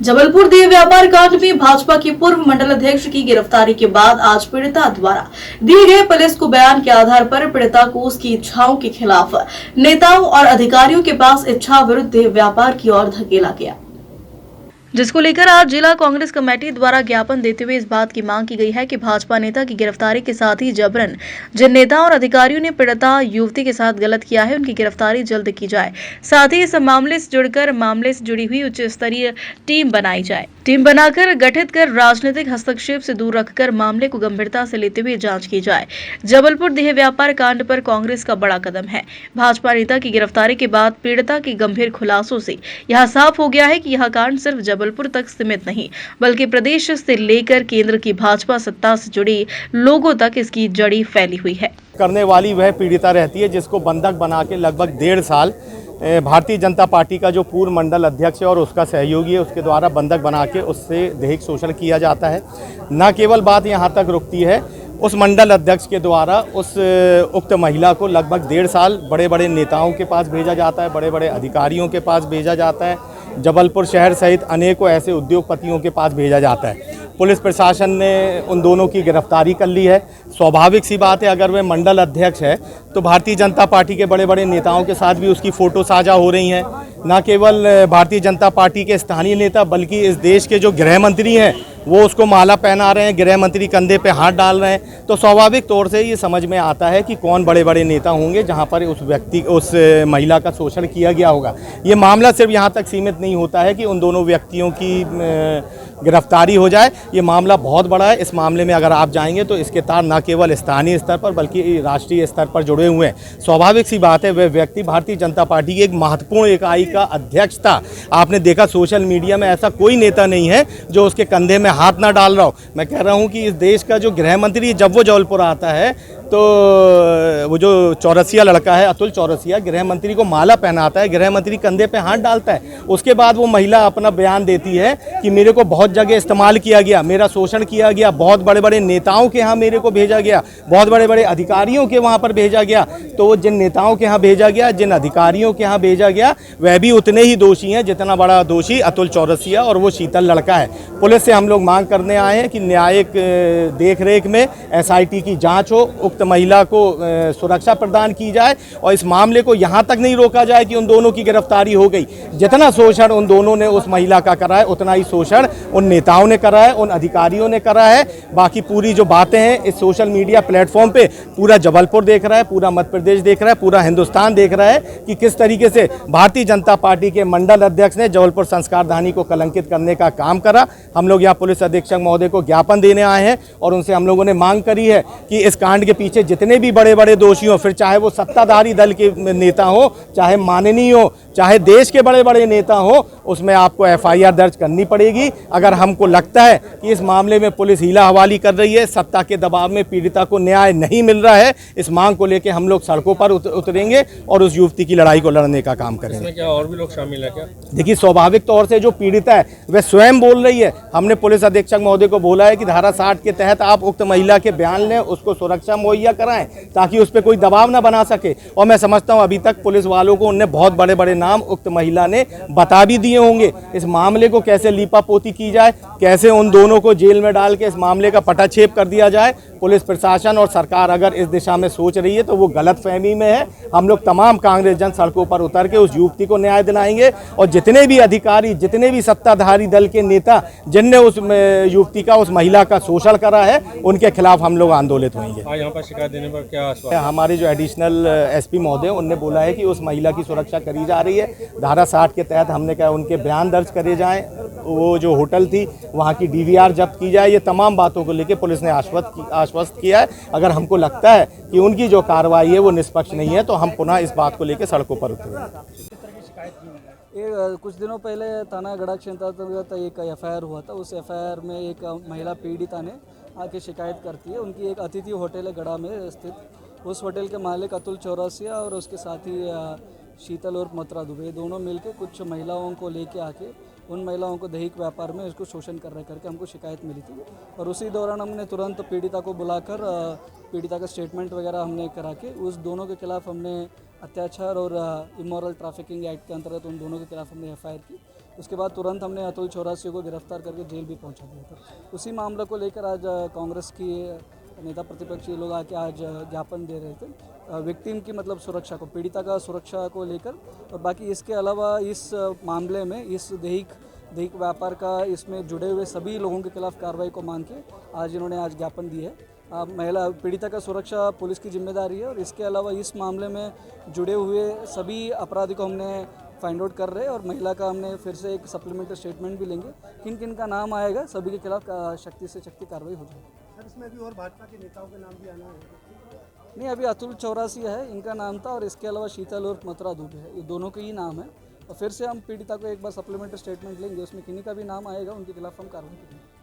जबलपुर देह व्यापार कांड में भाजपा के पूर्व मंडल अध्यक्ष की गिरफ्तारी के बाद आज पीड़िता द्वारा दिए गए पुलिस को बयान के आधार पर पीड़िता को उसकी इच्छाओं के खिलाफ नेताओं और अधिकारियों के पास इच्छा विरुद्ध देह व्यापार की ओर धकेला गया, जिसको लेकर आज जिला कांग्रेस कमेटी द्वारा ज्ञापन देते हुए इस बात की मांग की गई है कि भाजपा नेता की गिरफ्तारी के साथ ही जबरन जिन नेताओं और अधिकारियों ने पीड़िता युवती के साथ गलत किया है उनकी गिरफ्तारी जल्द की जाए। साथ ही इस मामले से जुड़कर मामले से जुड़ी हुई उच्च स्तरीय टीम बनाई जाए। टीम बनाकर गठित कर राजनीतिक हस्तक्षेप से दूर रखकर मामले को गंभीरता से लेते हुए जांच की जाए। जबलपुर देह व्यापार कांड पर कांग्रेस का बड़ा कदम है। भाजपा नेता की गिरफ्तारी के बाद पीड़िता के गंभीर खुलासों से यह साफ हो गया है कि यह कांड सिर्फ जबलपुर तक सीमित नहीं बल्कि प्रदेश से लेकर केंद्र की भाजपा सत्ता से जुड़ी लोगों तक इसकी जड़ी फैली हुई है। करने वाली वह पीड़िता रहती है जिसको बंधक बना के लगभग 1.5 साल भारतीय जनता पार्टी का जो पूर्व मंडल अध्यक्ष है और उसका सहयोगी है उसके द्वारा बंधक बना के उससे दैहिक शोषण किया जाता है। न केवल बात यहाँ तक रुकती है, उस मंडल अध्यक्ष के द्वारा उस उक्त महिला को लगभग 1.5 साल बड़े बड़े नेताओं के पास भेजा जाता है, बड़े बड़े अधिकारियों के पास भेजा जाता है, जबलपुर शहर सहित अनेकों ऐसे उद्योगपतियों के पास भेजा जाता है। पुलिस प्रशासन ने उन दोनों की गिरफ्तारी कर ली है। स्वाभाविक सी बात है, अगर वह मंडल अध्यक्ष है तो भारतीय जनता पार्टी के बड़े बड़े नेताओं के साथ भी उसकी फ़ोटो साझा हो रही हैं। न केवल भारतीय जनता पार्टी के स्थानीय नेता बल्कि इस देश के जो गृह मंत्री हैं वो उसको माला पहना रहे हैं, गृह मंत्री कंधे पे हाथ डाल रहे हैं। तो स्वाभाविक तौर से ये समझ में आता है कि कौन बड़े बड़े नेता होंगे जहां पर उस महिला का शोषण किया गया होगा। ये मामला सिर्फ यहां तक सीमित नहीं होता है कि उन दोनों व्यक्तियों की गिरफ्तारी हो जाए। ये मामला बहुत बड़ा है। इस मामले में अगर आप जाएंगे तो इसके तार न केवल स्थानीय स्तर पर बल्कि राष्ट्रीय स्तर पर जुड़े हुए हैं। स्वाभाविक सी बात है, वह व्यक्ति भारतीय जनता पार्टी की एक महत्वपूर्ण इकाई का अध्यक्ष था। आपने देखा सोशल मीडिया में ऐसा कोई नेता नहीं है जो उसके कंधे में हाथ ना डाल रहा हो। मैं कह रहा हूं कि इस देश का जो गृह मंत्री जब वो जबलपुर आता है तो वो जो चौरसिया लड़का है अतुल चौरसिया गृह मंत्री को माला पहनाता है, गृह मंत्री कंधे पे हाथ डालता है। उसके बाद वो महिला अपना बयान देती है कि मेरे को बहुत जगह इस्तेमाल किया गया, मेरा शोषण किया गया, बहुत बड़े बड़े नेताओं के यहाँ मेरे को भेजा गया, बहुत बड़े बड़े अधिकारियों के वहाँ पर भेजा गया। तो जिन नेताओं के यहाँ भेजा गया, जिन अधिकारियों के यहाँ भेजा गया, वह भी उतने ही दोषी हैं जितना बड़ा दोषी अतुल चौरसिया और वो शीतल लड़का है। पुलिस से हम लोग मांग करने आए हैं कि न्यायिक देखरेख में SIT की जाँच हो, महिला को सुरक्षा प्रदान की जाए और इस मामले को यहां तक नहीं रोका जाए कि उन दोनों की गिरफ्तारी हो गई। जितना शोषण उन दोनों ने उस महिला का करा है उतना ही शोषण उन नेताओं ने करा है, उन अधिकारियों ने करा है। बाकी पूरी जो बातें हैं इस सोशल मीडिया प्लेटफॉर्म पे पूरा जबलपुर देख रहा है, पूरा मध्य प्रदेश देख रहा है, पूरा हिंदुस्तान देख रहा है कि किस तरीके से भारतीय जनता पार्टी के मंडल अध्यक्ष ने जबलपुर संस्कारधानी को कलंकित करने का काम करा। हम लोग यहाँ पुलिस अधीक्षक महोदय को ज्ञापन देने आए हैं और उनसे हम लोगों ने मांग करी है कि इस कांड के पीछे जितने भी बड़े बड़े दोषी हो, फिर चाहे वो सत्ताधारी दल के नेता हो, चाहे माननीय हो, चाहे देश के बड़े बड़े नेता हो, उसमें आपको FIR दर्ज करनी पड़ेगी। अगर हमको लगता है कि इस मामले में पुलिस हीला हवाली कर रही है, सत्ता के दबाव में पीड़िता को न्याय नहीं मिल रहा है, इस मांग को लेकर हम लोग सड़कों पर उतरेंगे और उस युवती की लड़ाई को लड़ने का काम करेंगे। इसमें क्या और भी लोग शामिल है क्या? देखिए, स्वाभाविक तौर से जो पीड़िता है वह स्वयं बोल रही है। हमने पुलिस अधीक्षक महोदय को बोला है कि धारा 60 के तहत आप उक्त महिला के बयान लें, उसको सुरक्षा मुहैया कराएं ताकि उस पर कोई दबाव ना बना सके। और मैं समझता हूं अभी तक पुलिस वालों को उनने बहुत बड़े बड़े नाम उक्त महिला ने बता भी दिए होंगे। इस मामले को कैसे लीपापोती की जाए, कैसे उन दोनों को जेल में डाल के इस मामले का पटाक्षेप कर दिया जाए, पुलिस प्रशासन और सरकार अगर इस दिशा में सोच रही है तो वो गलत फहमी में है। हम लोग तमाम कांग्रेस जन सड़कों पर उतर के उस युवती को न्याय दिलाएंगे और जितने भी अधिकारी, जितने भी सत्ताधारी दल के नेता जिनने उस युवती का, उस महिला का शोषण करा है, उनके खिलाफ हम लोग आंदोलित होंगे। यहाँ पर शिकायत देने पर क्या हमारे जो एडिशनल SP महोदय उनने बोला है कि उस महिला की सुरक्षा करी जा रही है। धारा 60 के तहत हमने कहा उनके बयान दर्ज करे जाएं, वो जो होटल थी वहाँ की DVR जब्त की जाए। ये तमाम बातों को लेकर पुलिस ने आश्वस्त किया है। अगर हमको लगता है कि उनकी जो कार्रवाई है वो निष्पक्ष नहीं है तो हम पुनः इस बात को लेकर सड़कों पर उतरेंगे। कुछ दिनों पहले थाना गढ़ा क्षेत्र अंतर्गत एक FIR हुआ था। उस FIR में एक महिला पीड़िता ने आके शिकायत करती है। उनकी एक अतिथि होटल है गढ़ा में स्थित। उस होटल के मालिक अतुल चौरसिया और उसके साथी शीतल और मथुरा दुबे दोनों मिलकर कुछ महिलाओं को लेके आके उन महिलाओं को दैहिक व्यापार में उसको शोषण कर रहे करके हमको शिकायत मिली थी। और उसी दौरान हमने तुरंत पीड़िता को बुलाकर पीड़िता का स्टेटमेंट वगैरह हमने करा के उस दोनों के खिलाफ हमने अत्याचार और इमोरल ट्रैफिकिंग एक्ट के अंतर्गत उन दोनों के खिलाफ हमने FIR की। उसके बाद तुरंत हमने अतुल चौरासी को गिरफ्तार करके जेल भी पहुंचा दिया था। उसी मामले को लेकर आज कांग्रेस की नेता प्रतिपक्षी लोग आके आज ज्ञापन दे रहे थे विक्टिम की मतलब सुरक्षा को, पीड़िता का सुरक्षा को लेकर। और बाकी इसके अलावा इस मामले में इस दही व्यापार का इसमें जुड़े हुए सभी लोगों के खिलाफ कार्रवाई को मांग के आज इन्होंने आज ज्ञापन दी है। महिला पीड़िता का सुरक्षा पुलिस की जिम्मेदारी है और इसके अलावा इस मामले में जुड़े हुए सभी अपराधी को हमने फाइंड आउट कर रहे हैं और महिला का हमने फिर से एक सप्लीमेंट्री स्टेटमेंट भी लेंगे। किन किन का नाम आएगा सभी के खिलाफ सख्ती से सख्ती कार्रवाई हो जाएगी। सर इसमें अभी और भाजपा के नेताओं के नाम भी आना है? नहीं, अभी अतुल चौरासी है इनका नाम था और इसके अलावा शीतल और मथुरा दुबे है, ये दोनों के ही नाम है। और फिर से हम पीड़िता को एक बार सप्लीमेंट्री स्टेटमेंट लेंगे, उसमें किन्हीं का भी नाम आएगा उनके खिलाफ हम कार्रवाई करेंगे।